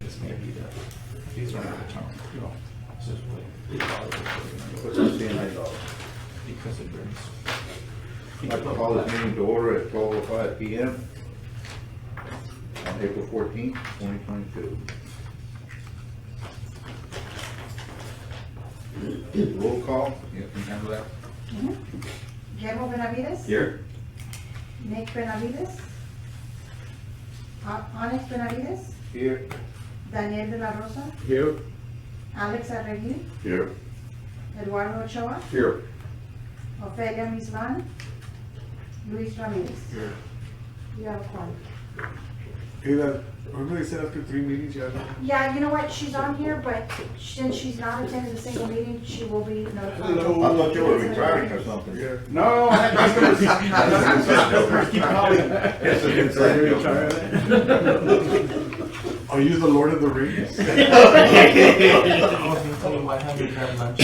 this may be these are not the term. No. This is what What's the CNI dollars? because it brings. I'd like to call this meeting to order at 12:05 p.m. on April 14th, 2022. Roll call, you can handle that? Guillermo Benavides. Here. Nick Benavides. Onyx Benavides. Here. Daniel de la Rosa. Here. Alex Arregui. Here. Eduardo Ochoa. Here. Ofelia Misvan. Luis Ramirez. Here. You have a quorum. Hey, that, remember they said after 3 meetings, you have to... Yeah, you know what, she's on here, but since she's not attending a single meeting, she will be notified. Hello. I thought you were retiring or something. Yeah. No, I keep calling. Yes, it's a Are you the Lord of the Rings? I was gonna tell you why I haven't grabbed lunch.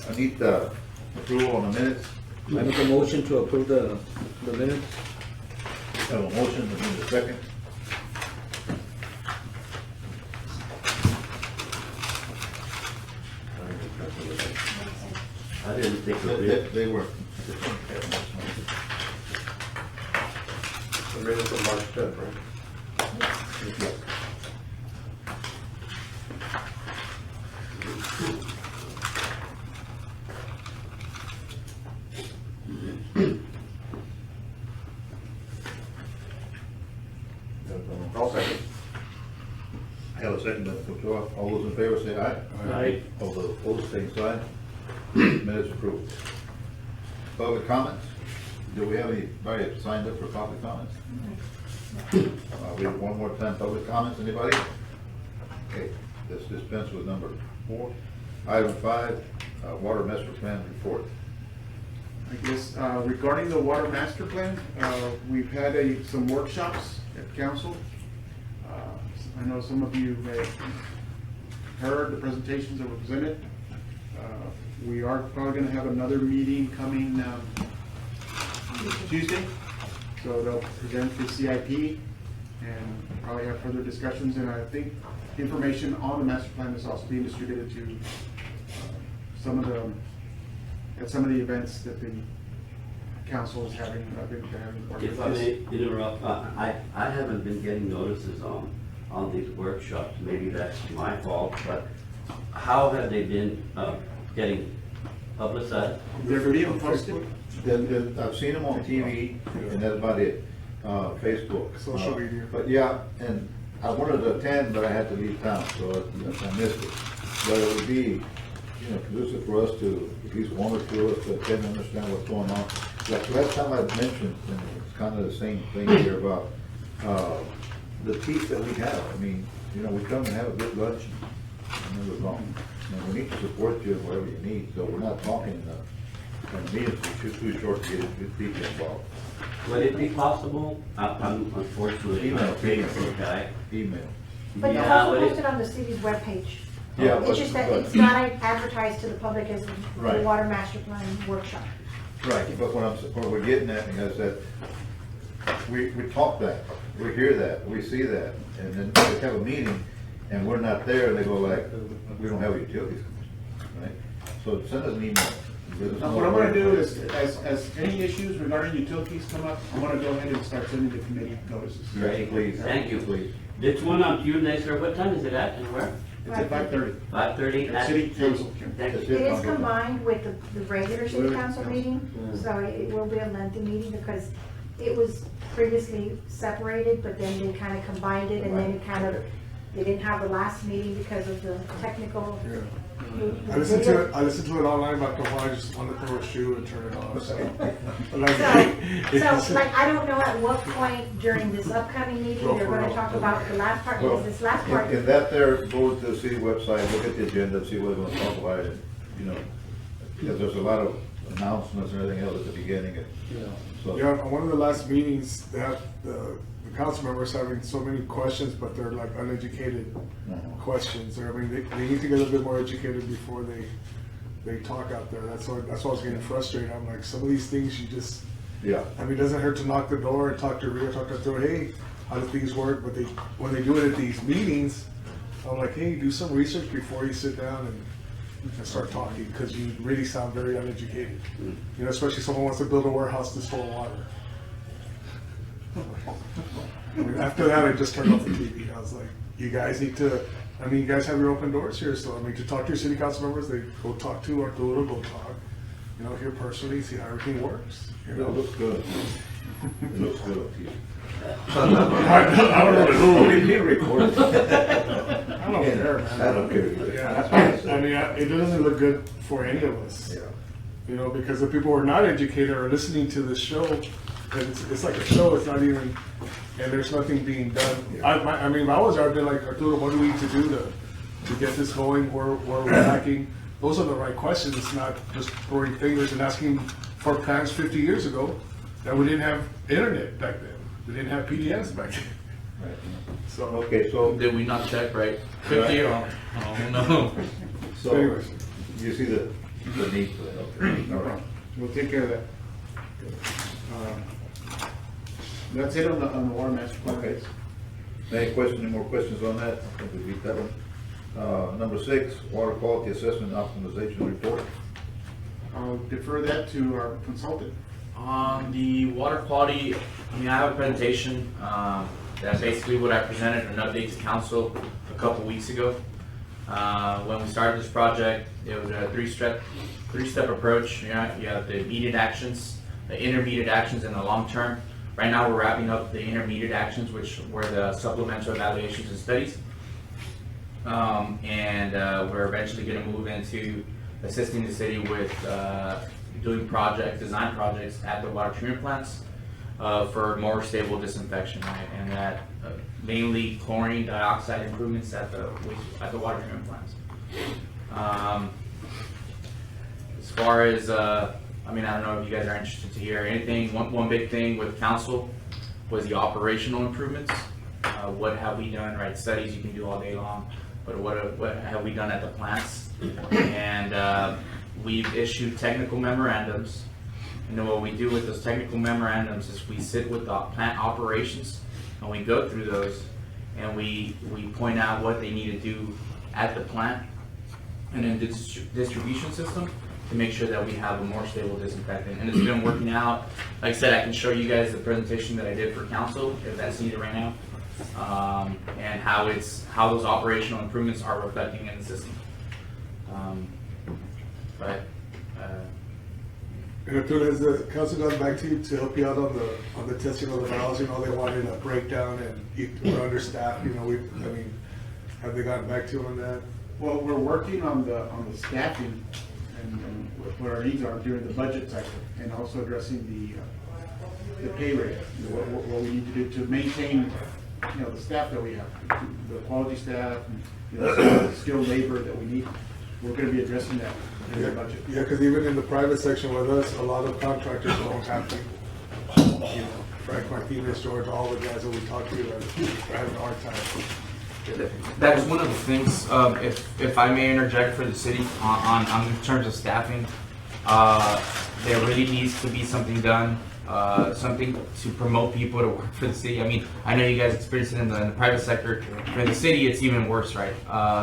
I need the approval on the minutes. I make a motion to approve the minutes. Have a motion, I need a second. I didn't think They were. The minutes of March 10th, right? I'll second. I have a second, Mr. Ochoa. All those in favor say aye. Aye. All those opposed, same sign. Minutes approved. Public comments? Do we have anybody that signed up for public comments? We have one more time, public comments, anybody? Okay, let's dispense with number 4. Item 5, water master plan report. I guess regarding the water master plan, we've had some workshops at council. I know some of you have heard the presentations that were presented. We are probably going to have another meeting coming Tuesday. So they'll present the CIP and probably have further discussions. And I think information on the master plan is also being distributed to some of the events that the council is having. If I may interrupt, I haven't been getting notices on these workshops. Maybe that's my fault, but how have they been getting publicized? They're being posted. I've seen them on TV, and that's about it. Facebook. Social media. But yeah, and I wanted to attend, but I had to leave town, so I missed it. But it would be, conducive for us to, at least one or two of us to attend and understand what's going on. Like last time I mentioned, and it's kind of the same thing here about the teeth that we have. I mean, we come and have a good lunch, and never wrong. And we need to support you in whatever you need, so we're not talking in meetings, it's too short to get people involved. Would it be possible? I'm unfortunately not a Facebook guy. Email. But they're Yeah, also but posted on the city's webpage. Yeah, It's just that it's not advertised to the public as the Right. water master plan workshop. Right, but what we're getting at is that we talk that, we hear that, we see that, and then we have a meeting, and we're not there, and they go like, we don't have utilities, right? So send us an email. What I'm gonna do is, as any issues regarding utilities come up, I'm gonna go ahead and start sending the committee notices. Great, Please. thank you. Please. This one on Tuesday, sir, what time is it at and where? It's at 5:30. 5:30 At at City Council. Thank It you. is combined with the regular city Regular council council. meeting, so it will be a lengthy meeting because it was previously separated, but then they kind of combined it and then it kind of, they didn't have the last meeting because of the technical. Yeah. I listened to it online, but I just wanted to throw a shoe and turn it off. So, So, like, I don't know at what point during this upcoming meeting they're gonna talk about the last part, because this last part. If that there, go to the city website, look at the agenda, see what they're gonna talk about, and, because there's a lot of announcements and everything else at the beginning, and so. yeah, on one of the last meetings, they have the council members having so many questions, but they're like uneducated questions. I mean, they need to get a little bit more educated before they talk out there. That's why I was getting frustrated. I'm like, some of these things you just, Yeah. I mean, it doesn't hurt to knock the door and talk to Rio, talk to Theo, hey, how do things work, but when they do it at these meetings, I'm like, hey, do some research before you sit down and start talking, because you really sound very uneducated. You know, especially someone wants to build a warehouse to store water. I mean, after that, I just turned off the TV. I was like, you guys need to, I mean, you guys have your open doors here, so I mean, to talk to your city council members, they go talk to Arturo, go talk, you know, here personally, see how everything works. You It know, looks good. It looks good. I don't know. We need to record it. I don't care, man. I don't care. Yeah, I mean, it doesn't look good for any of us. Yeah. You know, because the people who are not educated are listening to this show, and it's like a show, it's not even, and there's nothing being done. I mean, if I was there, I'd be like, Arturo, what do we need to do to get this going, where we're lacking? Those are the right questions, it's not just throwing fingers and asking for plans 50 years ago, that we didn't have internet back then. We didn't have PDFs back then. Right. So, Okay, so, Did we not check right? 50 or? Oh, no. so anyways. you see the need for that, okay? All right. We'll take care of that. That's it on the water master plan. Okay. Any more questions on that? I think we beat that one. Number 6, water quality assessment optimization report. I'll defer that to our consultant. On the water quality, I mean, I have a presentation, that's basically what I presented, an update to council a couple weeks ago. When we started this project, it was a three-step approach. You have the immediate actions, the intermediate actions, and the long term. Right now, we're wrapping up the intermediate actions, which were the supplemental evaluations and studies. We're eventually gonna move into assisting the city with doing design projects at the water treatment plants for more stable disinfection, right? And that mainly chlorine dioxide improvements at the water treatment plants. As far as, I mean, I don't know if you guys are interested to hear anything. One big thing with council was the operational improvements. What have we done, right? Studies you can do all day long, but what have we done at the plants? And we've issued technical memorandums. And then what we do with those technical memorandums is we sit with the plant operations and we go through those and we point out what they need to do at the plant and in the distribution system to make sure that we have a more stable disinfectant. And it's been working out. Like I said, I can show you guys the presentation that I did for council if that's needed right now, and how those operational improvements are reflecting in the system. And Arturo, has the council gone back to you to help you out on the testing of the valves? You know, they wanted a breakdown and we're understaffed, you know, I mean, have they gotten back to you on that? Well, we're working on the staffing and what our needs are during the budget cycle, and also addressing the pay rate, what we need to do to maintain, you know, the staff that we have, the quality staff, and, you know, the skilled labor that we need. We're gonna be addressing that in the budget. Yeah, because even in the private section with us, a lot of contractors don't have people. You know, Frank Martinez, George, all the guys that we talk to are having a hard time. That is one of the things, if I may interject for the city on in terms of staffing, there really needs to be something done, something to promote people to work for the city. I mean, I know you guys experience it in the private sector. For the city, it's even worse, right?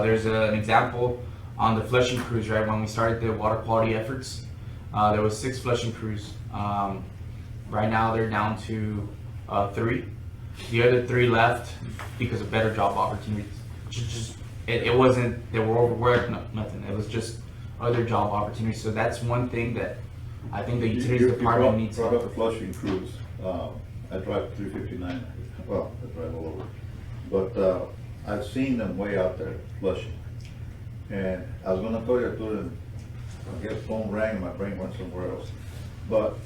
There's an example on the flushing crews, right? When we started the water quality efforts, there was 6 flushing crews. Right now, they're down to 3. The other 3 left because of better job opportunities. It wasn't, they were overworked, nothing. It was just other job opportunities. So that's one thing that I think the utilities department needs. You brought up the flushing crews. I drive 359, well, I drive all over. But I've seen them way out there flushing. And I was gonna tell you, I guess phone rang and my brain went somewhere else. But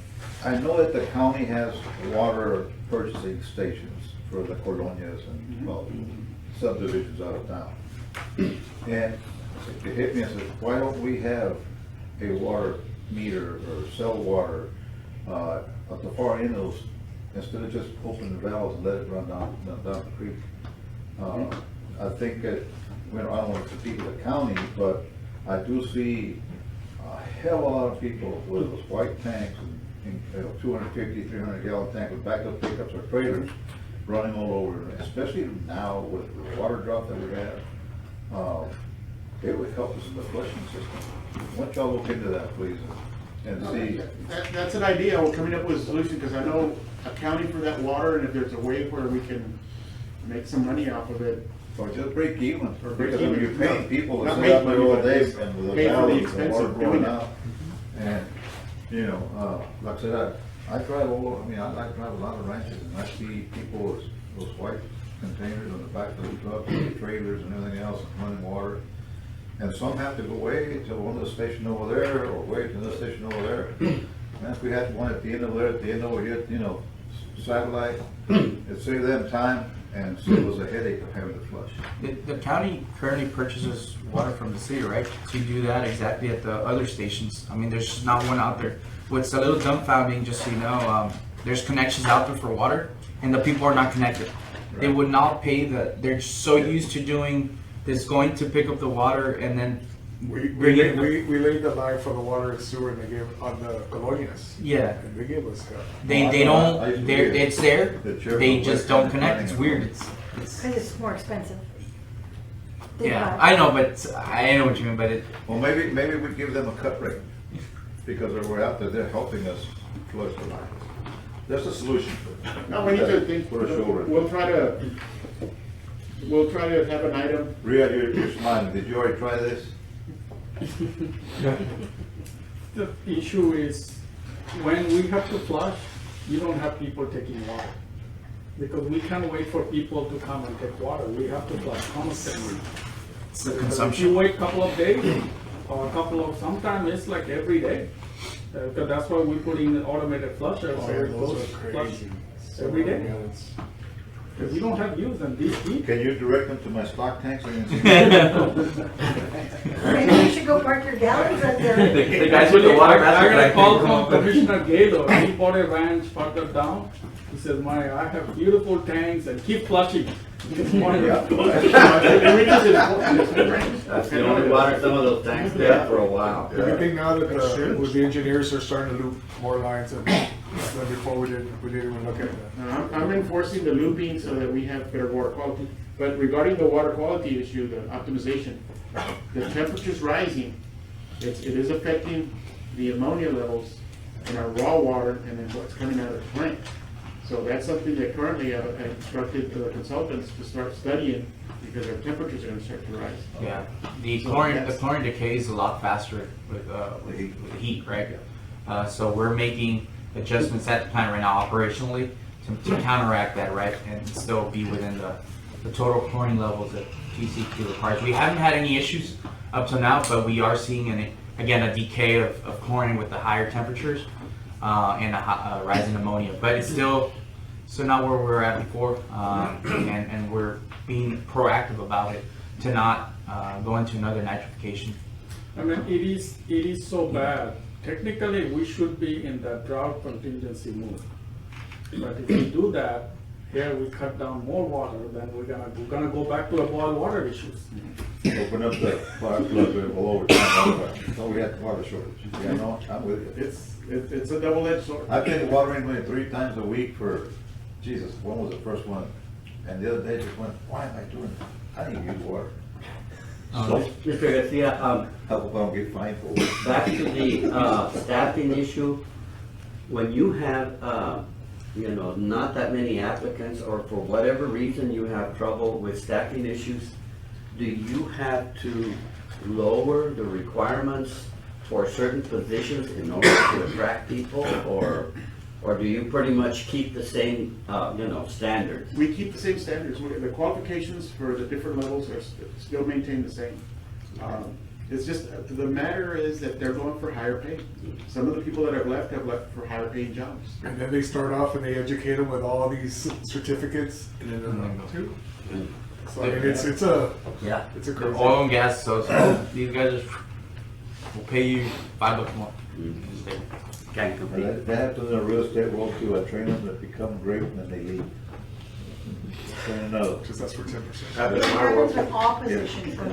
I know that the county has water purchasing stations for the colonias and subdivisions out of town. And it hit me and said, why don't we have a water meter or sell water at the far end of those, instead of just opening the valves and let it run down the creek? I think that, I don't want to compete with the county, but I do see a hell of a lot of people with those white tanks and 250, 300 gallon tanks with backup pickups or trailers running all over, especially now with the water drop that we have. It would help us in the flushing system. Why don't y'all look into that, please, and see. That's an idea, we're coming up with a solution, because I know accounting for that water, and if there's a way where we can make some money off of it. Or just break even, Or break because even. you're paying people to Not sit make out there money, all but day just and with the pay for the valves, the expense water of blowing doing it. out. And, you know, like I said, I drive all, I mean, I like drive a lot of ranches, and I see people with those white containers on the back of the truck, and the trailers and everything else, running water. And some have to go way to one of the station over there, or way to another station over there. And if we had one at the end of there, at the end over here, you know, satellite, it'd save them time and save us a headache of having to flush. The county currently purchases water from the city, right? To do that exactly at the other stations. I mean, there's just not one out there. What's a little dumbfounding, just so you know, there's connections out there for water, and the people are not connected. They would not pay they're so used to doing this, going to pick up the water and then We bring it. we laid the line for the water and sewer, and they gave, on the colonias. Yeah. And they gave us hell. They I used don't, to they're, be it's there, the chair they of just the don't West connect, County it's Planning weird, Authority. it's, Cause it's more expensive. Think yeah, about it. I know, but I know what you mean, but it, Well, maybe we give them a cut rate, because if we're out there, they're helping us flush the lines. That's a solution. No, we need to think, Put a shoulder. we'll try to have an item. Rhea, you're smiling, did you already try this? The issue is, when we have to flush, you don't have people taking water. Because we can't wait for people to come and take water, we have to flush constantly. it's the If you consumption. wait a couple of days, or a couple of, sometimes it's like every day. Because that's why we put in automated flushers, Oh, so yeah, it those goes are flush crazy. every day. Gallons. Because we don't have use them this deep. Can you direct them to my stock tanks? So you can see? Maybe you should go park your gallons right there. The guys with the water I master got a plan call can come from up. Commissioner Galo, he bought a ranch further down. He says, I have beautiful tanks and keep flushing. This morning, Yeah. That's the only water some of those tanks there for a while. The good thing now that with the engineers are starting to loop more lines than before we didn't even look at that. I'm enforcing the looping so that we have better water quality. But regarding the water quality issue, the optimization, the temperature's rising. It is affecting the ammonia levels in our raw water and then what's coming out of the plant. So that's something that currently I instructed the consultants to start studying, because our temperatures are gonna start to rise. Yeah, the chlorine decays a lot faster with heat, right? So we're making adjustments at the plant right now operationally to counteract that, right? And still be within the total chlorine levels that TCQ requires. We haven't had any issues up to now, but we are seeing again a decay of chlorine with the higher temperatures and a rise in ammonia. But it's still not where we were at before, and we're being proactive about it to not go into another nitrification. I mean, it is so bad. Technically, we should be in the drought contingency mode. But if we do that, here we cut down more water, then we're gonna go back to the boil water issues. Open up the fire plug all over town. So we had water shortage. Yeah, no, I'm with you. It's a double-edged sword. I've been watering maybe 3 times a week for, Jesus, when was the first one? And the other day just went, why am I doing that? I need to use water. So, Mr. Garcia, I hope I don't get fined for it. back to the staffing issue, when you have, not that many applicants, or for whatever reason you have trouble with staffing issues, do you have to lower the requirements for certain positions in order to attract people, or do you pretty much keep the same, standards? We keep the same standards. The qualifications for the different levels are still maintained the same. It's just, the matter is that they're going for higher pay. Some of the people that have left for higher paying jobs. And then they start off and they educate them with all these certificates, and then they're like, too. So I mean, it's a Yeah. crazy. Oil and gas, so these guys will pay you $5 more. Can't compete. They have to in the real estate world too. I train them to become great and then they leave. Train another. Just that's for 10%. It happens with all positions, so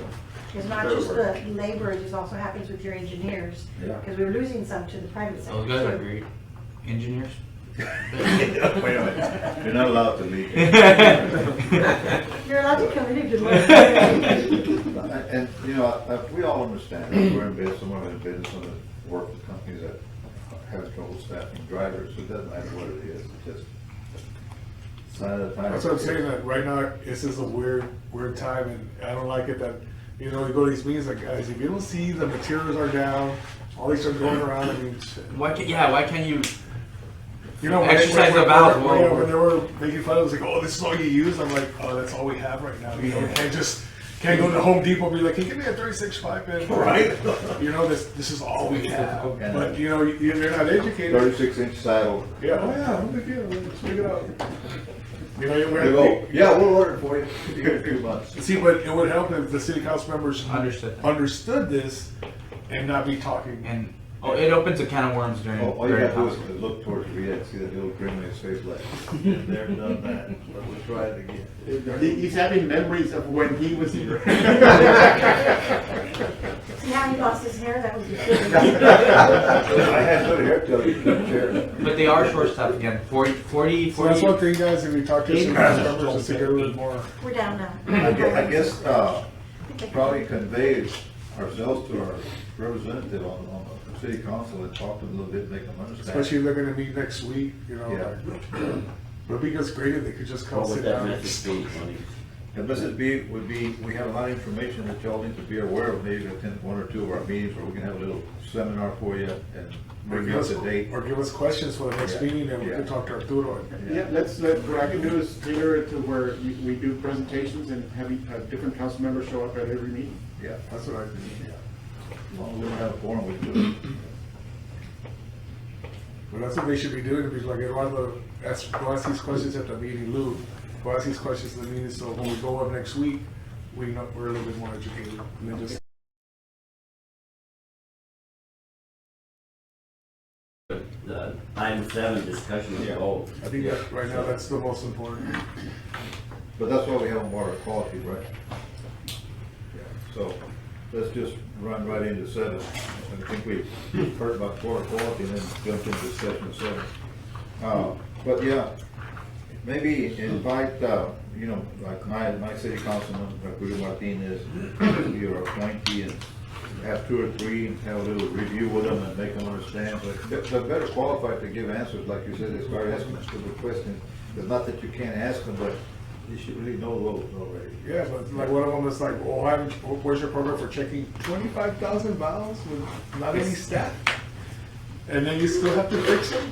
it's not just the labor, it just also happens with your engineers. Yeah. Because we're losing some to the private sector. Those guys are great engineers. Wait a minute, you're not allowed to leave. You're allowed to come in if you want. And, you know, we all understand, that we're in business, some are in business, some work with companies that have trouble staffing drivers, so it doesn't matter what it is, it's just sign of the time. That's what I'm saying, that right now, this is a weird time, and I don't like it that, you know, you go to these meetings, like, guys, if you don't see the materials are down, all these are going around, I mean, shit. Why can't you You know, exercise the valve? when they were making fun, it was like, oh, this is all you use, I'm like, oh, that's all we have right now, you know, we can't go to Home Depot and be like, can you give me a 36.5 inch? Right. You know, this is all we have, Okay. but, you know, you're not educated. 36-inch saddle. Yeah, oh yeah, no big deal, let's figure it out. You know, They go, yeah, we'll order it for you, give it 2 months. See, but it would help if the city council members Understood. this and not be talking. And it opens a can of worms during. Oh, all you during gotta do council. is look towards Rita and see that little grin on his face like, they're done that, but we'll try it again. He's having memories of when he was here. See how he lost his hair? That was your I had good hair till you couldn't share. But they are short staffed again. 40. So that's one thing, guys, if we talk to some council members, just to get a little more. We're down now. I guess, probably convey ourselves to our representative on the city council and talk to them a little bit, make them understand. Especially if they're gonna meet next week, you know, Yeah. like, would be just great if they could just come What sit would that down. message be, Tony? And message B would be, we have a lot of information that y'all need to be aware of, maybe attend 1 or 2 of our meetings, or we can have a little seminar for you and Or bring give you up us, to date. or give us questions for the next Yeah. meeting, and we Yeah. can talk to Arturo. Yeah, what I can do is tailor it to where we do presentations and having different council members show up at every meeting. Yeah, That's what I think. as long as we don't have a forum, we can do it. But that's what they should be doing, because like Eduardo, go ask these questions at the meeting, Lou, go ask these questions at the meeting, so when we go up next week, we're a little bit more educated, and then just. The item 7, discussion of goals. I think that right now, that's the most important. But that's why we have water quality, right? So, let's just run right into 7. I think we heard about water quality and then jump into discussion of 7. But yeah, maybe invite, you know, like my city councilman, Julio Martinez, be your appointee, and have 2 or 3, and have a little review with them and make them understand. But they're better qualified to give answers, like you said, they start asking stupid questions. It's not that you can't ask them, but you should really know those already. Yeah, but like one of them is like, well, where's your program for checking 25,000 valves with not any staff? And then you still have to fix them?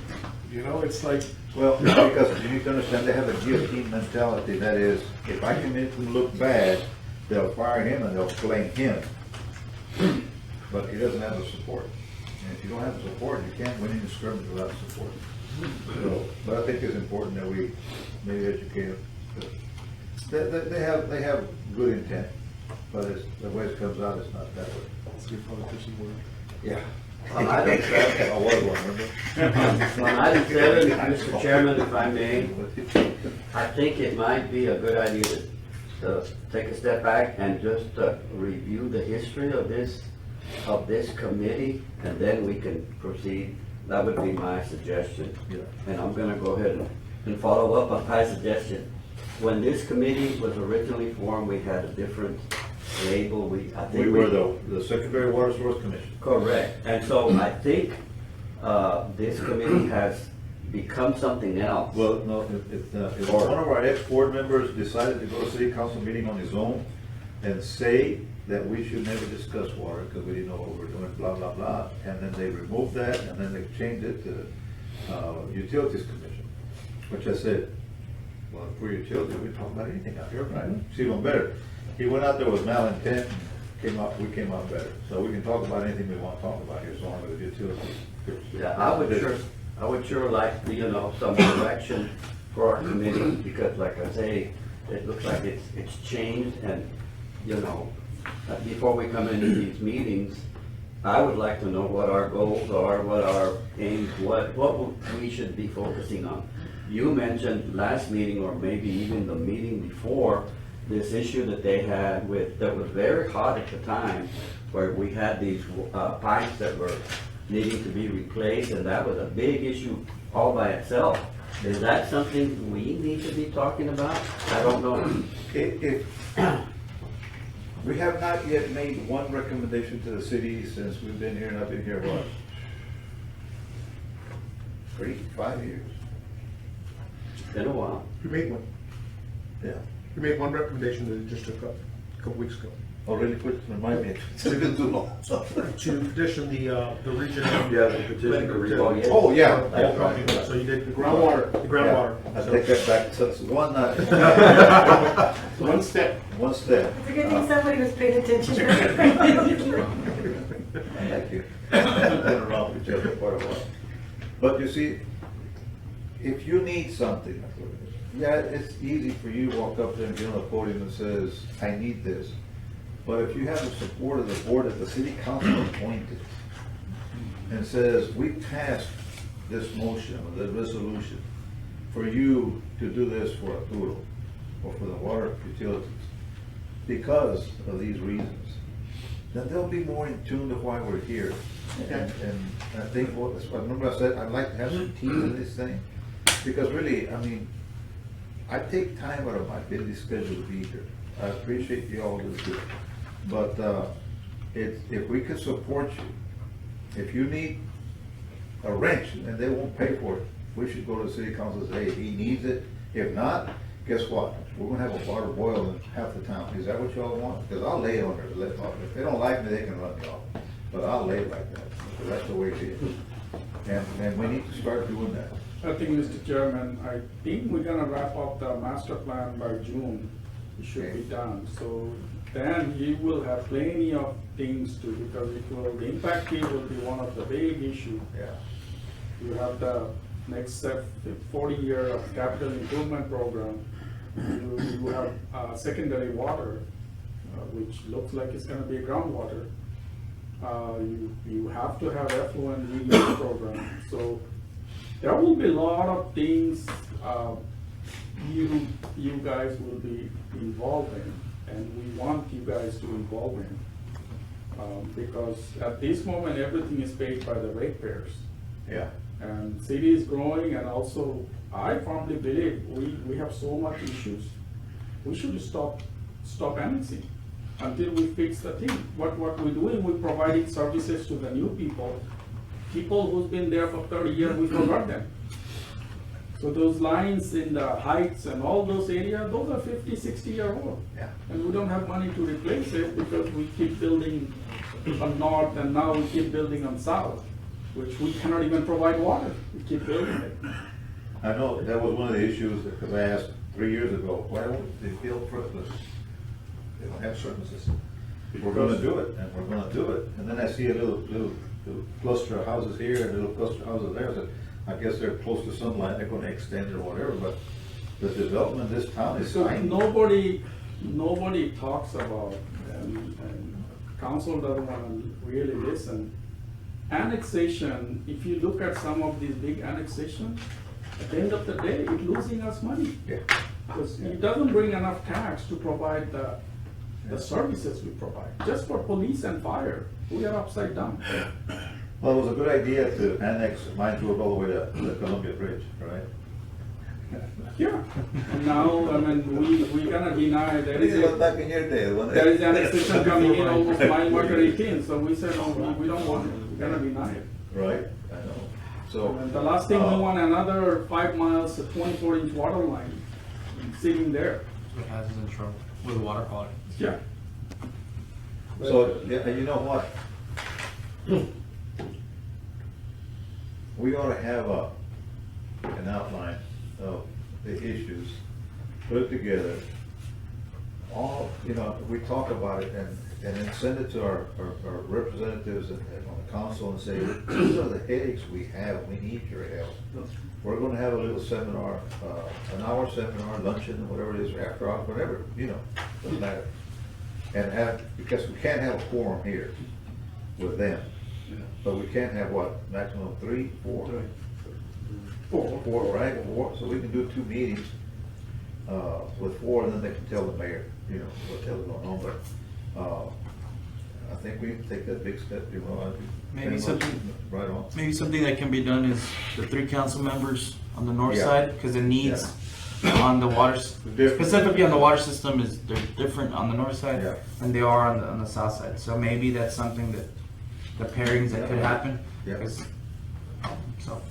You know, it's like, Well, because you need to understand, they have a guillotine mentality. That is, if I can make them look bad, they'll fire him and they'll blame him. But he doesn't have the support. And if you don't have the support, you can't win any skirmish without support. So, but I think it's important that we maybe educate them. They have good intent, but it's, the way it comes out, it's not that way. it's a good politician word. Yeah. On item 7, I was one, remember? on item 7, Mr. Chairman, if I may, I think it might be a good idea to take a step back and just review the history of this committee, and then we can proceed. That would be my suggestion. Yeah. And I'm gonna go ahead and follow up on my suggestion. When this committee was originally formed, we had a different label. I think We were the Secondary Water Source Commission. Correct. And so I think this committee has become something else. Well, no, if one of our ex-board members decided to go to city council meeting on his own and say that we should never discuss water because we didn't know what we were doing, blah, blah, blah, and then they removed that, and then they changed it to Utilities Commission, which I said, well, for utilities, we talk about anything out here, right? It's even better. He went out there with malintent, and we came out better. So we can talk about anything we want to talk about here, as long as it's utilities. Yeah, I would sure like, you know, some direction for our committee, because like I say, it looks like it's changed, and, you know, before we come into these meetings, I would like to know what our goals are, what our aims, what we should be focusing on. You mentioned last meeting, or maybe even the meeting before, this issue that they had that was very hot at the time, where we had these pipes that were needing to be replaced, and that was a big issue all by itself. Is that something we need to be talking about? I don't know. We have not yet made one recommendation to the city since we've been here, and I've been here, what? 5 years? It's been a while. We made one. Yeah. We made one recommendation that it just took up a couple weeks ago. Oh, really quick, remind me, it's been too long. To petition the region. Yeah, the petition to Oh, yeah. Oh, yeah. That's right. So you did. The groundwater. The groundwater. I take that back, so it's one, One step. one step. It's a good thing somebody was paying attention. Thank you. Been around each other quite a while. But you see, if you need something, yeah, it's easy for you to walk up there and get on the podium and says, I need this. But if you have the support of the board that the city council appointed and says, we passed this motion or the resolution for you to do this for Arturo or for the water utilities because of these reasons, then they'll be more in tune to why we're here. And I think, remember I said, I'd like to have some teeth in this thing, because really, I mean, I take time out of my busy schedule to be here. I appreciate you all do it. But if we could support you, if you need a wrench and they won't pay for it, we should go to the city council and say, he needs it. If not, guess what? We're gonna have a water boil in half the town. Is that what y'all want? Because I'll lay on there to let off. If they don't like me, they can run me off. But I'll lay like that, because that's the way it is. And we need to start doing that. I think, Mr. Chairman, I think we're gonna wrap up the master plan by June. It should be done. So then you will have plenty of things to, because it will, the impact fee will be one of the big issues. Yeah. You have the next step, 40-year of capital improvement program. You have secondary water, which looks like it's gonna be groundwater. You have to have effluent reuse program. So there will be a lot of things you guys will be involved in, and we want you guys to involve in. Because at this moment, everything is paid by the ratepayers. Yeah. And city is growing, and also I firmly believe we have so much issues. We should stop annexing until we fix the thing. What we're doing, we're providing services to the new people who's been there for 30 years, we forgot them. So those lines in the heights and all those areas, those are 50, 60-year-old. Yeah. And we don't have money to replace it because we keep building on north, and now we keep building on south, which we cannot even provide water. We keep building it. I know that was one of the issues, because I asked 3 years ago, why don't they build Christmas? They don't have services. We're gonna do it, and we're gonna do it. And then I see a little cluster of houses here and a little cluster of houses there. So I guess they're close to some line, they're gonna extend it or whatever, but the development of this town is So tiny. nobody talks about, and council doesn't want to really listen. Annexation, if you look at some of these big annexations, at the end of the day, it's losing us money. Yeah. Because it doesn't bring enough tax to provide the services we provide. Just for police and fire, we are upside down. Well, it was a good idea to annex Mine Road all the way to the Columbia Bridge, right? Yeah. And now, I mean, we cannot deny there is It was back in your day, wasn't it? there is annexation coming in almost mile marker 18, so we said, no, we don't want it, we cannot deny it. Right, I know. So. And the last thing, we want another 5 miles, a 24-inch water line sitting there. It has us in trouble with water quality. Yeah. So, yeah, and you know what? We ought to have an outline of the issues, put it together. All, we talk about it and then send it to our representatives on the council and say, these are the headaches we have, we need your help. We're gonna have a little seminar, an hour seminar, luncheon, whatever it is, after hours, whatever, doesn't matter. And because we can't have a quorum here with them, but we can have what, maximum 3, 4? Four, right? 4, so we can do 2 meetings with 4, and then they can tell the mayor, what's going on. But I think we take that big step, you know. Maybe something- Right on. Maybe something that can be done is the 3 council members on the north Yeah. side, because the needs on the water, Different. specifically on the water system is, they're different on the north side Yeah. than they are on the south side. So maybe that's something that, the pairings that could happen. Yeah. 'Cause, so,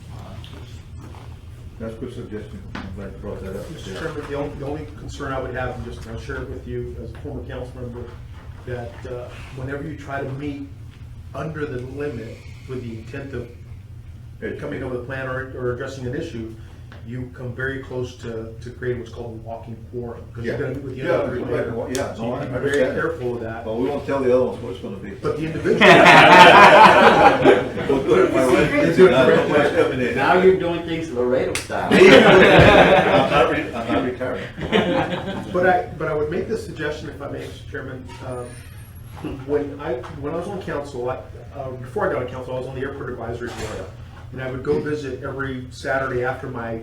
That's a good suggestion. I'm glad you brought that up. Mr. Chairman, the only concern I would have, and just I'll share it with you as a former council member, that whenever you try to meet under the limit with the intent of coming up with a plan or addressing an issue, you come very close to creating what's called a walking quorum. Because you're gonna meet with the other three. Yeah, So no, you I need to be very understand. careful of that. But we won't tell the other ones what it's gonna be. But the individual. We'll do it my way. Let's do it Not correctly. much coming in. Now you're doing things Laredo style. I'm not retired. But I would make this suggestion, if I may, Mr. Chairman. When I was on council, before I got on council, I was on the airport advisory board. And I would go visit every Saturday after my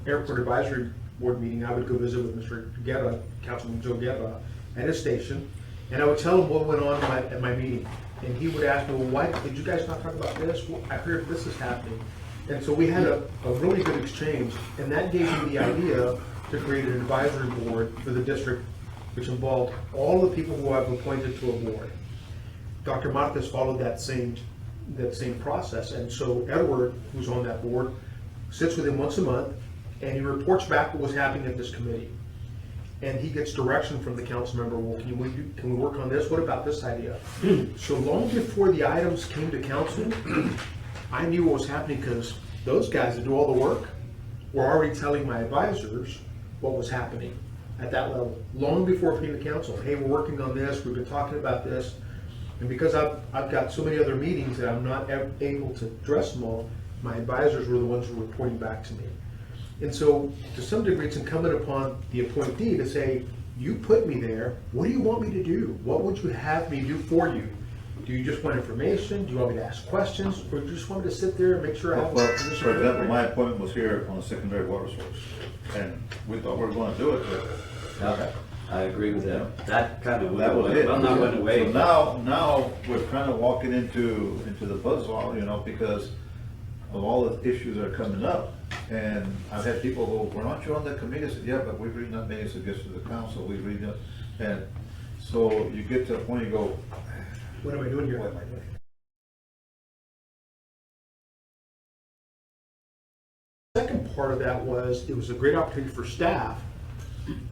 airport advisory board meeting. I would go visit with Mr. Guerra, Councilman Joe Guerra, at his station. And I would tell him what went on at my meeting. And he would ask me, well, why did you guys not talk about this? Well, I heard this is happening. And so we had a really good exchange. And that gave me the idea to create an advisory board for the district, which involved all the people who I've appointed to a board. Dr. Marquez followed that same process, and so Edward, who's on that board, sits with him once a month, and he reports back what was happening at this committee. And he gets direction from the council member, well, can we work on this? What about this idea? So long before the items came to council, I knew what was happening because those guys that do all the work were already telling my advisors what was happening at that level, long before it came to council. Hey, we're working on this, we've been talking about this. And because I've got so many other meetings that I'm not able to address them all, my advisors were the ones who were reporting back to me. And so, to some degree, it's incumbent upon the appointee to say, you put me there, what do you want me to do? What would you have me do for you? Do you just want information? Do you want me to ask questions? Or do you just want me to sit there and make sure I have Well, a position? for example, my appointment was here on a secondary water source, and we thought we were gonna do it, but I agree with that. That kind of that was it. Well, not went away. So now we're kind of walking into the buzzsaw, because of all the issues that are coming up. And I've had people go, well, aren't you on the committee? I said, yeah, but we've really not made any suggestions to the council. We've really not. And so you get to a point, you go, What am I doing here? what am I doing? Second part of that was, it was a great opportunity for staff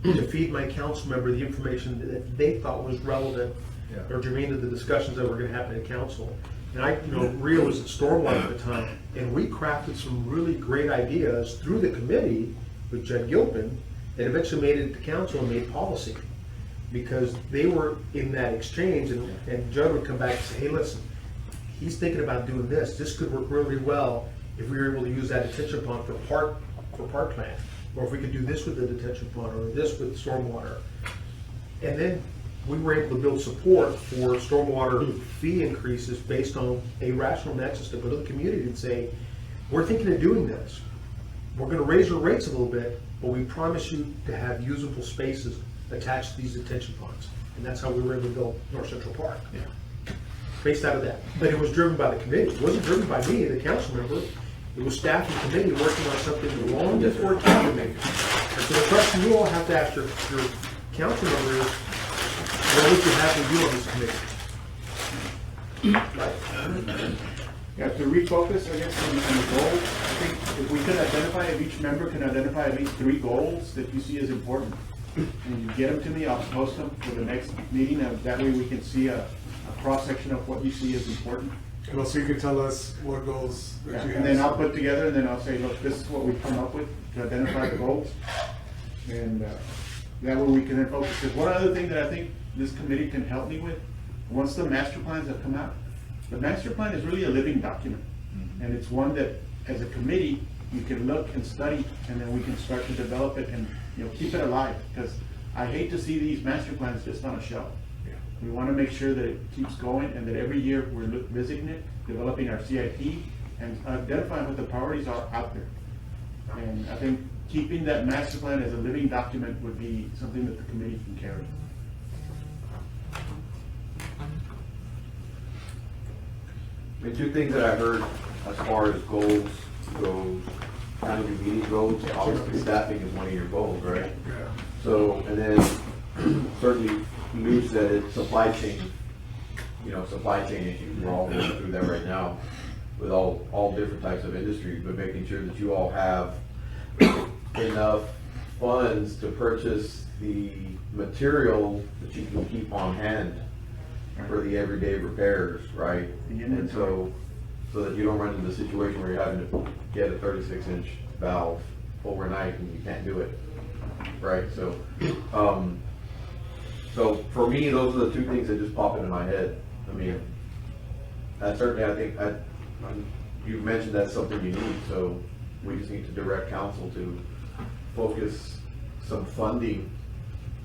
to feed my council member the information that they thought was relevant Yeah. or germane to the discussions that were gonna happen at council. And Rio was at Stormwater at the time, and we crafted some really great ideas through the committee with Judd Gilpin that eventually made it to council and made policy. Because they were in that exchange, and Judd would come back and say, hey, listen, he's thinking about doing this. This could work really well if we were able to use that detention pond for park plan. Or if we could do this with the detention pond, or this with stormwater. And then we were able to build support for stormwater fee increases based on a rational nexus to go to the community and say, we're thinking of doing this. We're gonna raise your rates a little bit, but we promise you to have usable spaces attached to these detention ponds. And that's how we were able to build North Central Park. Based out of that. But it was driven by the committee. It wasn't driven by me, the council member. It was staff and committee working on something long before it came to me. And so the question you all have to ask your council member is, what would you have me do on this committee? Yeah, to refocus, I guess, on the goals, I think if we could identify, if each member can identify at least 3 goals that you see as important, and you get them to me, I'll post them for the next meeting, and that way we can see a cross-section of what you see as important. And also you can tell us what goals that you have. And then I'll put together, and then I'll say, look, this is what we've come up with to identify the goals. And that way we can then focus. Because one other thing that I think this committee can help me with, once the master plans have come out, the master plan is really a living document. And it's one that, as a committee, you can look and study, and then we can start to develop it and keep it alive. Because I hate to see these master plans just on a shelf. We want to make sure that it keeps going, and that every year we're visiting it, developing our CIP, and identifying what the priorities are out there. And I think keeping that master plan as a living document would be something that the committee can carry. I mean, two things that I heard as far as goals goes, county meeting goals, obviously staffing is one of your goals, right? Yeah. So, and then certainly Lou said it, supply chain, supply chain issues, we're all going through that right now with all different types of industries, but making sure that you all have enough funds to purchase the material that you can keep on hand for the everyday repairs, right? And so that you don't run into the situation where you're having to get a 36-inch valve overnight and you can't do it, right? So, so for me, those are the two things that just pop into my head. I mean, certainly I think, you've mentioned that's something you need, so we just need to direct council to focus some funding.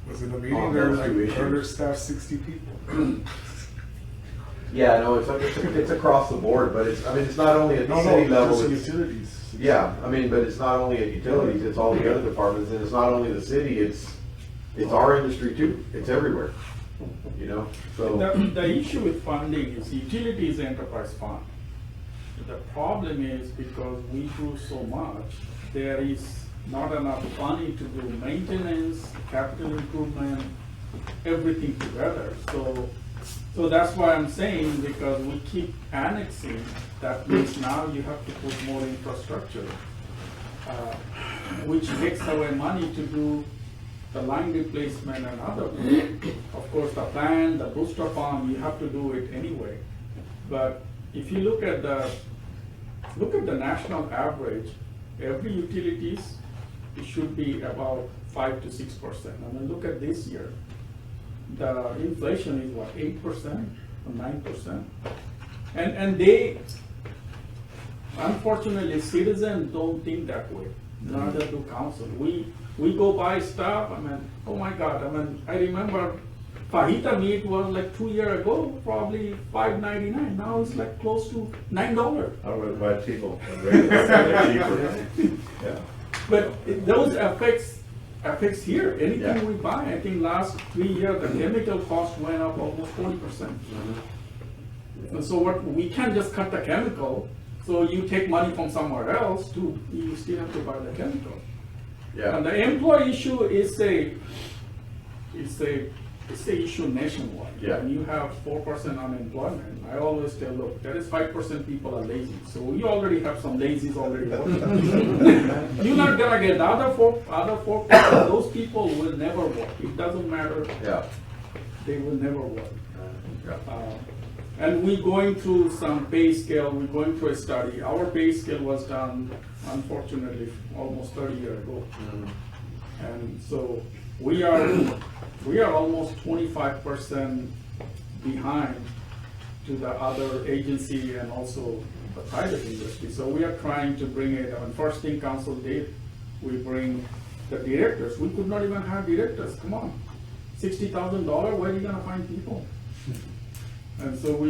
Was in a meeting, On there were those like two issues. understaffed 60 people. Yeah, no, it's across the board, but it's not only at the city level. just it's- utilities. Yeah, I mean, but it's not only at utilities, it's all the other departments, and it's not only the city, it's our industry too, it's everywhere, so. The issue with funding is utility is enterprise fund. The problem is because we do so much, there is not enough money to do maintenance, capital improvement, everything together. So that's why I'm saying, because we keep annexing, that means now you have to put more infrastructure, which takes away money to do the line replacement and other. Of course, the plant, the booster pump, you have to do it anyway. But if you look at the national average, every utilities, it should be about 5 to 6%. I mean, look at this year. The inflation is what, 8% or 9%? And they, unfortunately, citizens don't think that way, neither do council. We go buy stuff, I mean, oh my God, I remember fajita meat was like 2 years ago, probably $5.99, now it's like close to $9. I would buy cheaper. Cheaper. Yeah. But those affects here, Yeah. anything we buy, I think last 3 years, the chemical cost went up almost 40%. And so we can't just cut the chemical, so you take money from somewhere else too, you still have to buy the chemical. Yeah. And the employee issue is a issue nationwide. Yeah. When you have 4% unemployment, I always tell, look, there is 5% people are lazy, so we already have some lazies already working. You're not gonna get the other 4%, those people will never work, it doesn't matter, Yeah. they will never work. Yeah. And we're going through some pay scale, we're going through a study, our pay scale was done, unfortunately, almost 30 years ago. And so we are almost 25% behind to the other agency and also the private industry. So we are trying to bring it, first thing council did, we bring the directors. We could not even have directors, come on. $60,000, where are you gonna find people? And so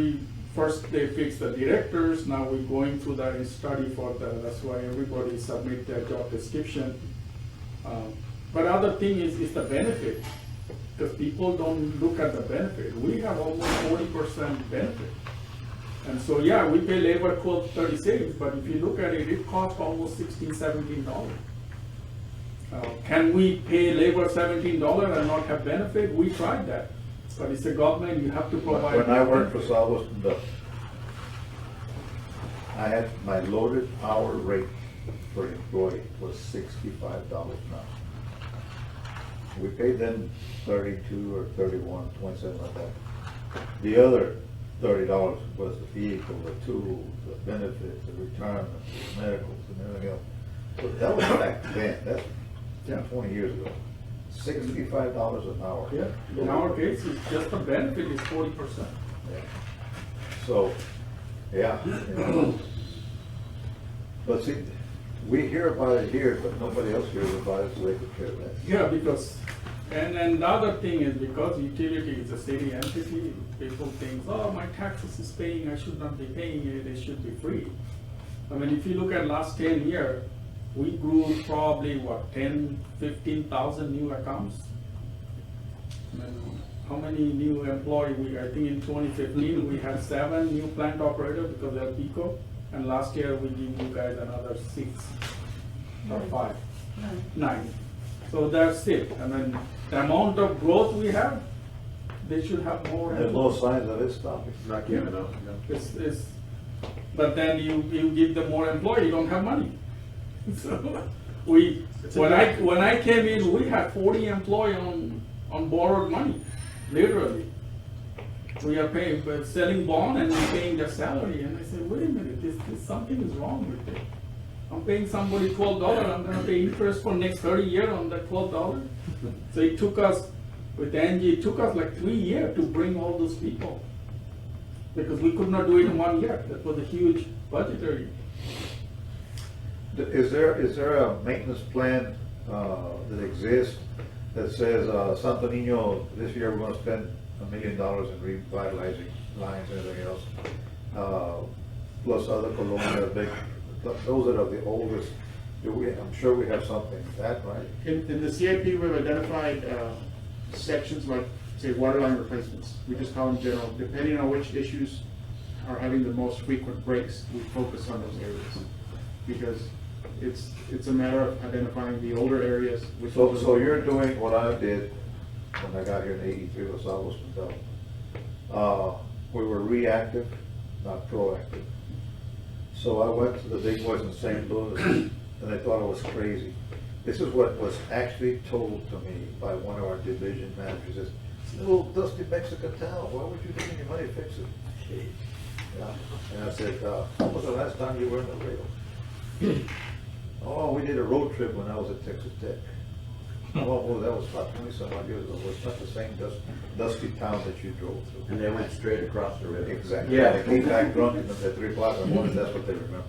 first they fixed the directors, now we're going through that study for that's why everybody submit their job description. But other thing is the benefit, because people don't look at the benefit. We have almost 40% benefit. And so, yeah, we pay labor code 36, but if you look at it, it costs almost $16, $17. Can we pay labor $17 and not have benefit? We tried that, but it's a government, you have to provide. When I worked for Southwest Industrial, I had my loaded hour rate per employee was $65 an hour. We paid them 32 or 31, 27 like that. The other $30 was the vehicle, the tools, the benefits, the retirement, the medicals and everything else. So that was back then, that's 20 years ago. $65 an hour. Yeah, in our case, it's just the benefit is 40%. Yeah. So, yeah. But see, we hear about it here, but nobody else hears about it, so they could care less. Yeah, because, and the other thing is because utility is a city entity, people think, oh, my taxes is paying, I should not be paying it, it should be free. I mean, if you look at last 10 years, we grew probably, 10, 15,000 new accounts? And how many new employees, I think in 2015, we had 7 new plant operators because of PICO. And last year, we gave you guys another 6 or 5, 9. So that's it. I mean, the amount of growth we have, they should have more. There's no signs of it stopping. Not giving up, It's, but then you give them more employees, you don't have money. So when I came in, we had 40 employees on borrowed money, literally. We are paying, but selling bond and we're paying their salary, and I said, wait a minute, this something is wrong with it. I'm paying somebody $12, I'm gonna pay interest for next 30 years on that $12. So it took us, with Angie, it took us like 3 years to bring all those people. Because we could not do it in 1 year, that was a huge budgetary. Is there a maintenance plan, that exists that says, Santo Niño, this year we're gonna spend $1 million in revitalizing lines and everything else? Plus other colonias, those that are the oldest, I'm sure we have something, that, right? In the CIP, we've identified sections like, say, water line replacements. We just call them general. Depending on which issues are having the most frequent breaks, we focus on those areas. Because it's a matter of identifying the older areas. So you're doing what I did when I got here in '83 with Salvos Mandela. We were reactive, not proactive. So I went to the big boys in St. Louis, and they thought I was crazy. This is what was actually told to me by one of our division managers. It's a little dusty Mexican town. Why would you give me money to fix it? Yeah. And I said, when was the last time you were in Laredo? Oh, we did a road trip when I was at Texas Tech. Oh, that was about 20-some odd years ago. It's not the same dusty town that you drove through. And they went straight across the river. Exactly. Yeah. They came back drunk at 3 o'clock in the morning, that's what they remember.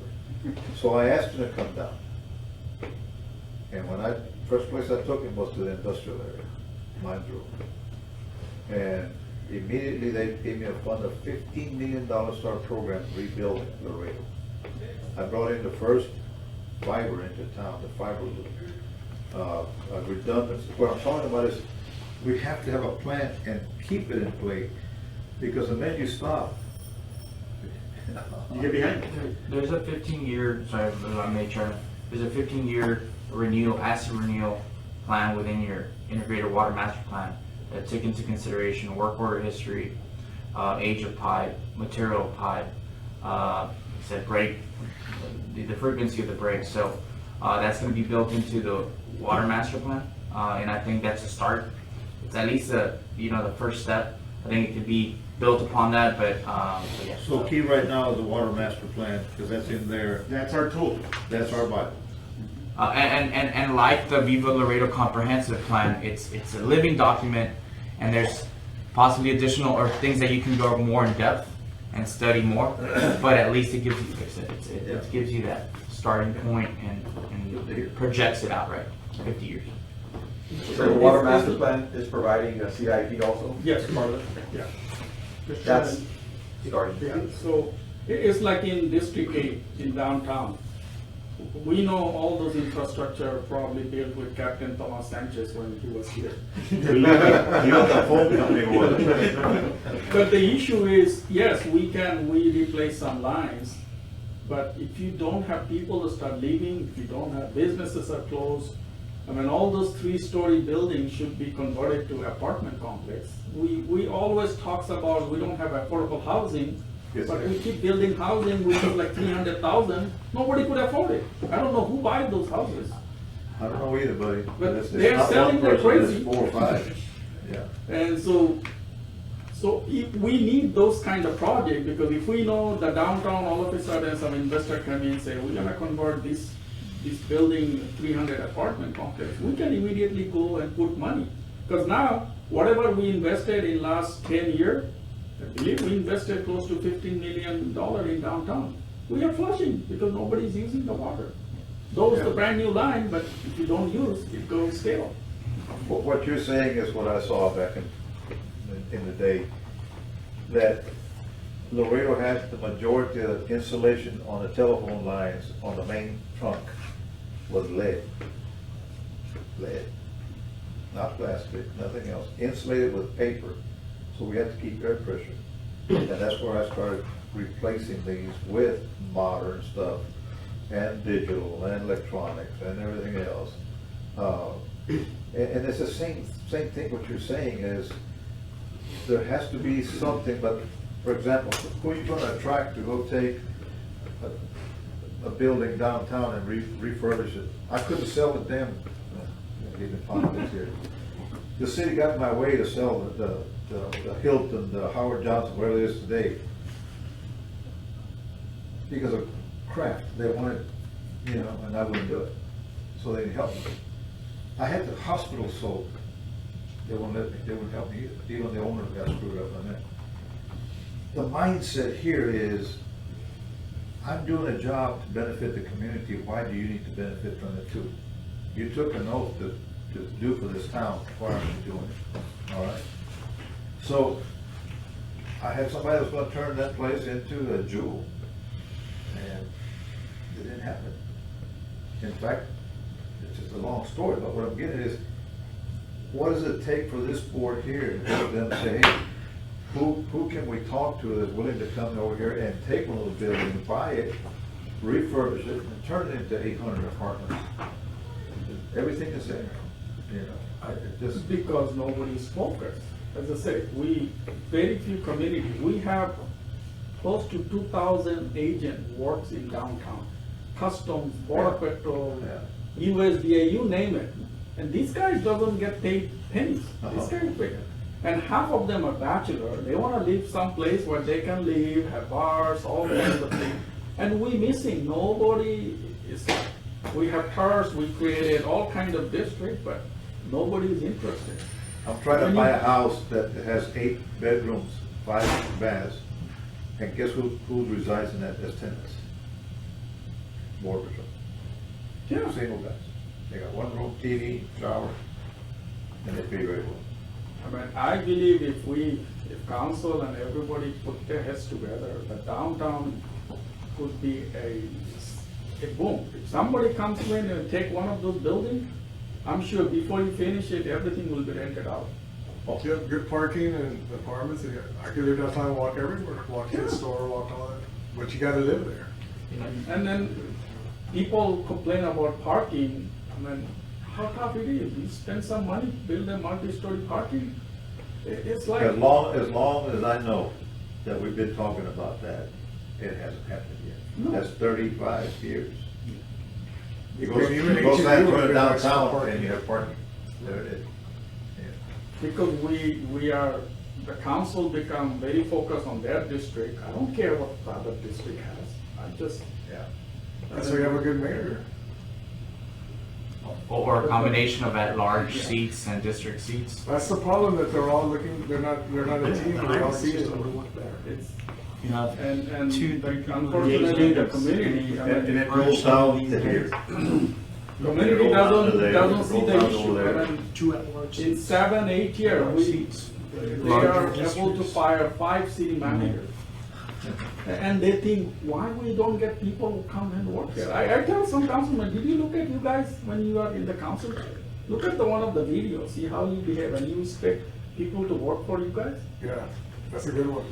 So I asked him to come down. And first place I took him was to the industrial area, Mines Road. And immediately they gave me a fund of $15 million start program rebuilding Laredo. I brought in the first fiber into town, the fiber loop. Redundancy. What I'm talking about is we have to have a plan and keep it in place, because the minute you stop, You get behind. There's a 15-year, sorry, if I may turn, there's a 15-year renewal, asset renewal plan within your integrated water master plan that took into consideration work order history, age of pipe, material of pipe, said break, the frequency of the break. So that's going to be built into the water master plan, and I think that's a start. It's at least the first step. I think it could be built upon that, but yeah. so key right now is the water master plan, because that's in there, That's our tool. that's our Bible. And like the Viva Laredo Comprehensive Plan, it's a living document, and there's possibly additional or things that you can go more in depth and study more, but at least it gives you, it gives you that starting point and it projects it out, right, 50 years. So the water master plan is providing a CIP also? Yes, part of it, yeah. That's starting. Yeah, so it's like in District 8 in downtown. We know all those infrastructure probably built with Captain Thomas Sanchez when he was here. You know the phone company was. But the issue is, yes, we replace some lines, but if you don't have people to start living, if you don't have businesses are closed, I mean, all those 3-story buildings should be converted to apartment complex. We always talks about we don't have affordable housing, Yes, but sir. we keep building housing, which is like 300,000. Nobody could afford it. I don't know who buys those houses. I don't know either, buddy. But It's they're not selling one like person, crazy. it's 4 or 5. Yeah. And so if we need those kind of projects, because if we know the downtown, all of a sudden some investor come in and say, we're gonna convert this building 300 apartment complex, we can immediately go and put money. Because now, whatever we invested in last 10 years, I believe we invested close to $15 million in downtown. We are flushing because nobody's using the water. Though it's a brand new line, but if you don't use, it goes stale. What you're saying is what I saw back in the day, that Laredo had the majority of the insulation on the telephone lines on the main trunk was lead. not plastic, nothing else, insulated with paper, so we had to keep air pressure. And that's where I started replacing these with modern stuff, and digital, and electronics, and everything else. And it's the same thing what you're saying is, there has to be something, but, for example, who are you gonna attract to go take a building downtown and refurbish it? I couldn't sell it them, even politics here. The city got in my way to sell the Hilton, the Howard Johnson, whatever it is today, because of craft. They wanted, and I wouldn't do it. So they helped me. I had the hospital sold. They wouldn't let me, they wouldn't help me either. Even the owner got screwed up on that. The mindset here is, I'm doing a job to benefit the community. Why do you need to benefit from it too? You took an oath to do for this town. Why aren't you doing it? All right? So, I had somebody that was gonna turn that place into a jewel. And it didn't happen. In fact, it's just a long story, but what I'm getting is, what does it take for this board here to go to them and say, hey, who can we talk to that's willing to come over here and take one of those buildings, buy it, refurbish it, and turn it into 800 apartments? Everything is there, it just. Because nobody's focused. As I said, very few communities, we have close to 2,000 agent works in downtown. Customs, Border Patrol, USDA, you name it. And these guys doesn't get paid pennies. These guys pay. And half of them are bachelor. They wanna live someplace where they can live, have bars, all kinds of things. And we missing, nobody is, we have TERS, we created all kind of districts, but nobody's interested. I'm trying to buy a house that has 8 bedrooms, 5 baths, and guess who resides in that as tenants? Border Patrol. Yeah. Single guys. They got one room, TV, shower, and they pay very well. I mean, I believe if council and everybody put their heads together, the downtown could be a boom. If somebody comes in and take one of those buildings, I'm sure before you finish it, everything will be rented out. You have good parking and apartments, and I could live downtown, walk everywhere, walk to the Yeah. store, walk all that, but you gotta live there. And then people complain about parking. I mean, how tough it is. You spend some money, build a multi-story parking. It's like. As long as I know that we've been talking about that, it hasn't happened yet. No. That's 35 years. You go And even San H&E would Antonio be nice for downtown parking. and you have parking. There it is. Yeah. Because we are, the council become very focused on their district. I don't care what the other district has. I just. Yeah. That's why you have a good mayor. Or a combination of at-large seats and district seats. That's the problem, that they're all looking, they're not a team, they all see it. It's, You know, and Two, the- three people. unfortunately, the community, I And mean, it rolls down to here. community Roll down to doesn't, there, doesn't see roll the down issue. over there. I mean, in 7-8 years, they are able to fire 5 city managers. And they think, why we don't get people who come and work here? I tell some councilmen, did you look at you guys when you are in the council? Look at the one of the videos, see how you behave, and you expect people to work for you guys? Yeah, that's a good one.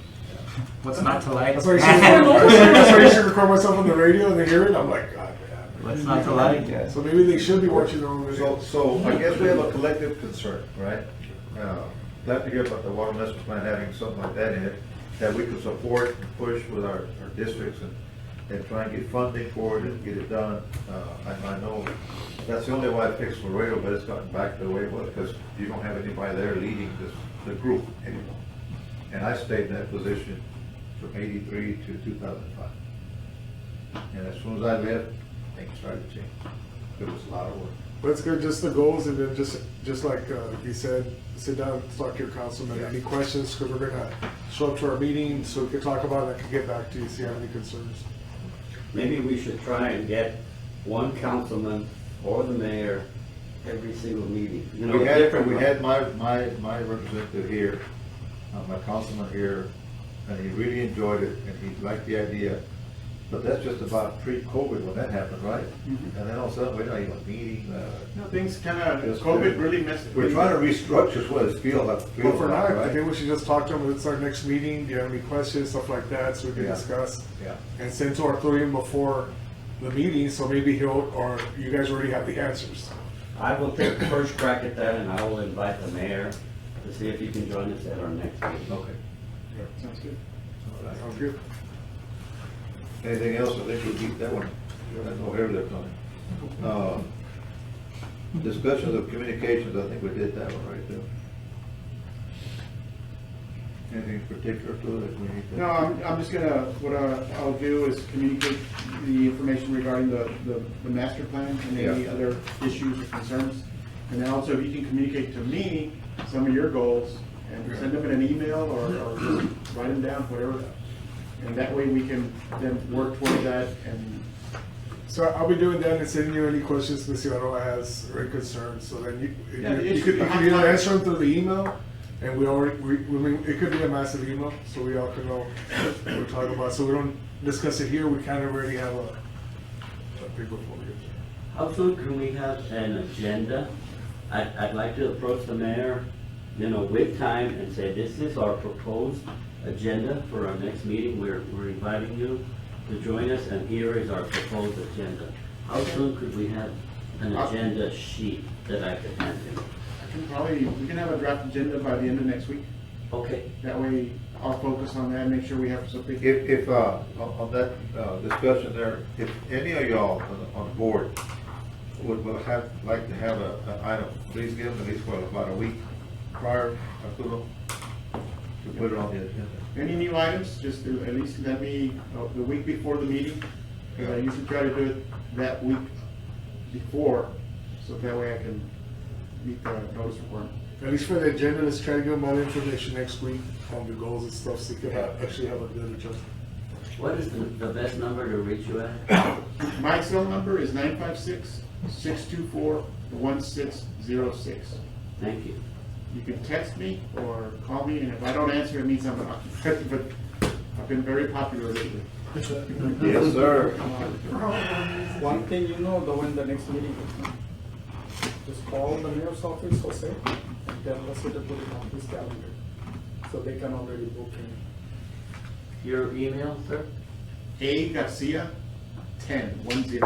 what's not to like? That's why you should record myself on the radio and they hear it, I'm like, God, man. What's not to like? So maybe they should be watching their own video. So I guess we have a collective concern, right? Glad to hear about the water master plan having something like that in it, that we can support and push with our districts and try and get funding for it and get it done. I know that's the only way I fixed Laredo, but it's gotten back to the way it was, because you don't have anybody there leading the group anymore. And I stayed in that position from '83 to 2005. And as soon as I left, things started to change. It was a lot of work. But it's good, just the goals, and then just like he said, sit down, talk to your councilman, any questions, because we're gonna show up to our meeting, so we can talk about it, I can get back to you, see if you have any concerns. Maybe we should try and get one councilman or the mayor every single meeting. You know, We different had one. my representative here, my councilman here, and he really enjoyed it, and he liked the idea. But that's just about pre-COVID when that happened, right? Mhm. And then all of a sudden, we're not even meeting, No, things kinda, Just- COVID really messed. we're trying to restructure what it feels like, But for now, I right? think we should just talk to them, it's our next meeting, do you have any questions, stuff like that, so we can Yeah. discuss. Yeah. And send to Arthurian before the meeting, so maybe he'll, or you guys already have the answers. I will take the first crack at that, and I will invite the mayor to see if he can join us at our next meeting. Okay. Sounds good. All right. Sounds good. Anything else? I think we beat that one. That's no hair left on it. Discussions of communications, I think we did that one right there. Anything particular to it that we need to? No, I'm just gonna, what I'll do is communicate the information regarding the master plan and any Yeah. other issues or concerns. And then also, if you can communicate to me some of your goals and send them in an email or just write them down, whatever. And that way we can then work toward that and, So I'll be doing that and sending you any questions Mr. Aroa has or any concerns, so then Yeah, the you issue- could either answer them through the email, and we already, it could be a massive email, so we all can know what we're talking about, so we don't discuss it here, we kind of already have a big portfolio. How soon can we have an agenda? I'd like to approach the mayor, with time and say, this is our proposed agenda for our next meeting. We're inviting you to join us, and here is our proposed agenda. How soon could we have an agenda sheet that I could hand him? we can have a draft agenda by the end of next week. Okay, That way I'll focus on that, make sure we have something. If, on that, discussion there, if any of y'all on the board would like to have an item, please give them at least, about a week prior, Arturo, to put it on the agenda. Any new items, just to at least let me, the week before the meeting, because I usually try to do it that week before, so that way I can meet the notice requirement. At least for the agenda, let's try to give them all the information next week on the goals and stuff, so you can actually have a good adjustment. what is the best number to reach you at? My cell number is 956-624-1606. Thank you. You can text me or call me, and if I don't answer, it means I'm not, but I've been very popular lately. Yes, sir. One thing when the next meeting is, just call the mayor's office, Jose, and tell us to put it on his calendar, so they can already book in. Your email, sir? A Garcia 10 Thank you.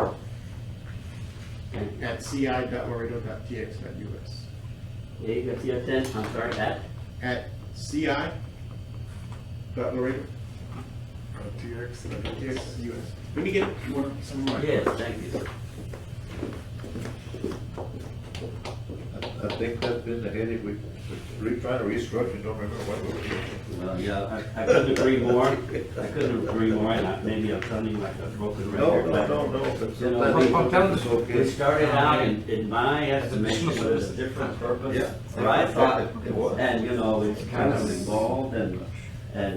at ci.laredo.tx.us. A Garcia 10, I'm sorry, At ci.laredo.tx.us. TX. Let me get some of my. Yes, thank you, sir. I think that's been the headache, we're trying to restructure, don't remember what we were doing. Well, yeah, I couldn't agree more. I couldn't agree more, and maybe I'm sounding like a broken record. but, No, you know, sometimes it's We okay. started out in my estimation with a different purpose. Yeah. Or I thought, It was. and it's kind of involved, and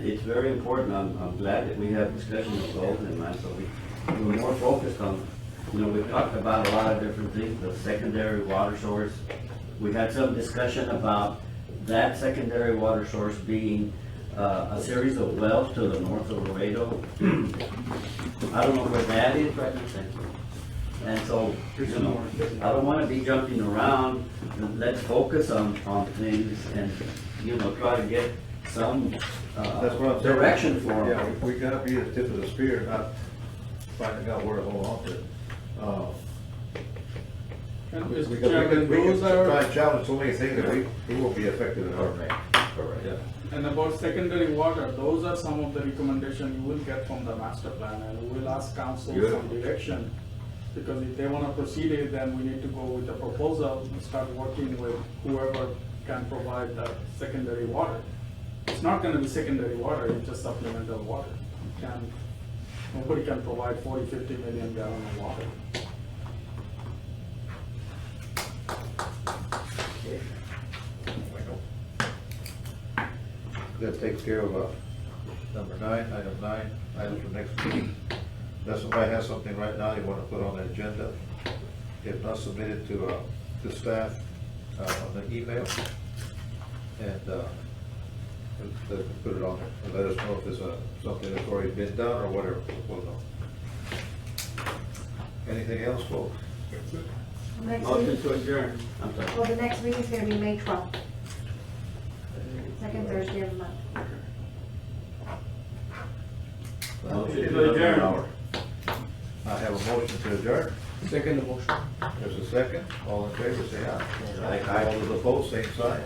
it's very important. I'm glad that we have discussion of goals in mind, so we're more focused on, we've talked about a lot of different things, the secondary water source. We had some discussion about that secondary water source being a series of wells to the north of Laredo. I don't know where that is right now. And so, I don't want to be jumping around. Let's focus on things and, try to get some That's what I'm saying. direction for them. Yeah, we gotta be the tip of the spear, not finding out where to hold on to. And Because Mr. we can Chairman, those try are, and challenge so many things that we will be affected in our name. Correct. Yeah. and about secondary water, those are some of the recommendations you will get from the master plan, and we'll ask council some direction. Because if they wanna proceed it, then we need to go with the proposal and start working with whoever can provide the secondary water. It's not gonna be secondary water, it's just supplemental water. Nobody can provide 40, 50 million gallon of water. That takes care of, number 9, item 9, item for next meeting. Unless somebody has something right now they wanna put on the agenda, if not, submit it to staff, on the email. And, they can put it on there, and let us know if it's something that's already been done or whatever, we'll know. Anything else, folks? Next Motion meeting, to adjourn. I'm sorry. well, the next meeting's gonna be May 12th. Second Thursday of the month. Motion to adjourn. I have a motion to adjourn. Second motion. There's a second. All in favor, say aye. Aye. All those opposed, same sign.